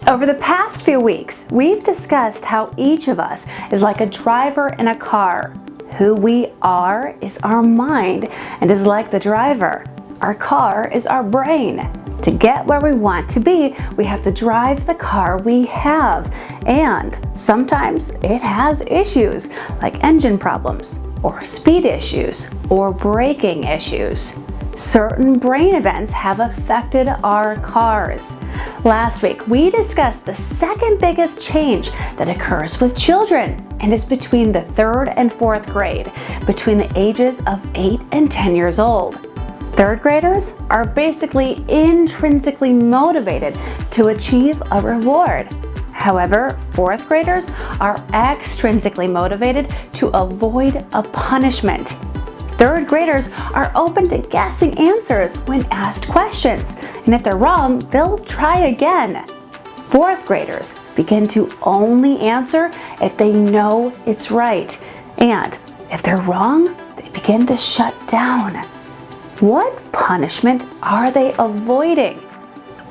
Over the past few weeks, we've discussed how each of us is like a driver in a car. Who we are is our mind and is like the driver. Our car is our brain. To get where we want to be, we have to drive the car we have. And sometimes it has issues like engine problems, or speed issues, or braking issues. Certain brain events have affected our cars. Last week, we discussed the second biggest change that occurs with children and is between the 3rd and 4th grade, between the ages of 8 and 10 years old. 3rd graders are basically intrinsically motivated to achieve a reward. However, 4th graders are extrinsically motivated to avoid a punishment. 3rd graders are open to guessing answers when asked questions, and if they're wrong, they'll try again. 4th graders begin to only answer if they know it's right, and if they're wrong, they begin to shut down. What punishment are they avoiding?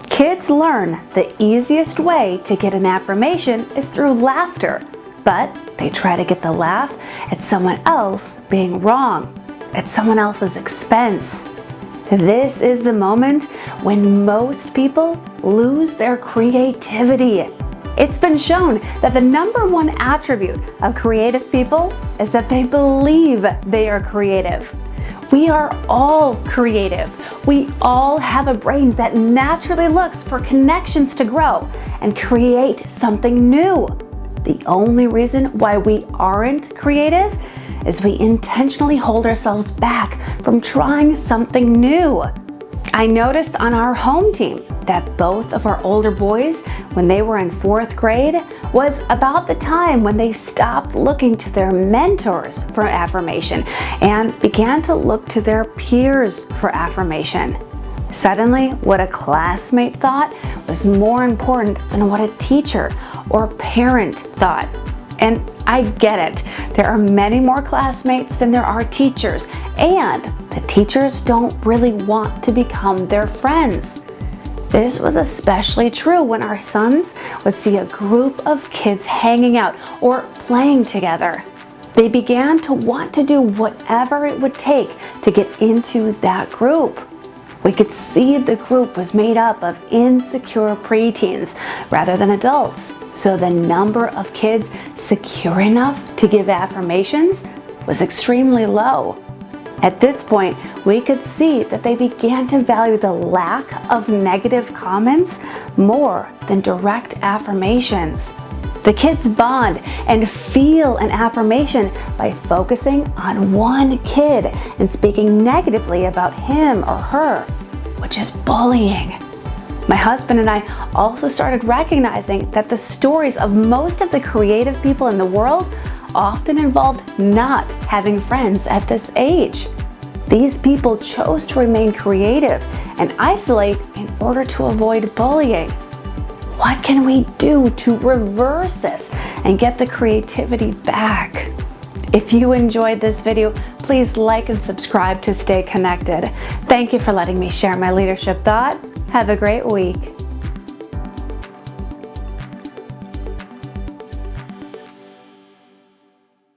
Kids learn the easiest way to get an affirmation is through laughter, but they try to get the laugh at someone else being wrong, at someone else's expense. This is the moment when most people lose their creativity. It's been shown that the #1 attribute of creative people is that they believe they are creative. We are all creative. We all have a brain that naturally looks for connections to grow and create something new. The only reason why we aren't creative is we intentionally hold ourselves back from trying something new. I noticed on our home team that both of our older boys, when they were in 4th grade, was about the time when they stopped looking to their mentors for affirmation and began to look to their peers for affirmation. Suddenly, what a classmate thought was more important than what a teacher or parent thought. And I get it. There are many more classmates than there are teachers, and the teachers don't really want to become their friends. This was especially true when our sons would see a group of kids hanging out or playing together. They began to want to do whatever it would take to get into that group. We could see the group was made up of insecure preteens rather than adults, so the number of kids secure enough to give affirmations was extremely low. At this point, we could see that they began to value the lack of negative comments more than direct affirmations. The kids bond and feel an affirmation by focusing on one kid and speaking negatively about him or her, which is bullying. My husband and I also started recognizing that the stories of most of the creative people in the world often involved not having friends at this age. These people chose to remain creative and isolate in order to avoid bullying. What can we do to reverse this and get the creativity back? If you enjoyed this video, please like and subscribe to stay connected. Thank you for letting me share my leadership thought. Have a great week.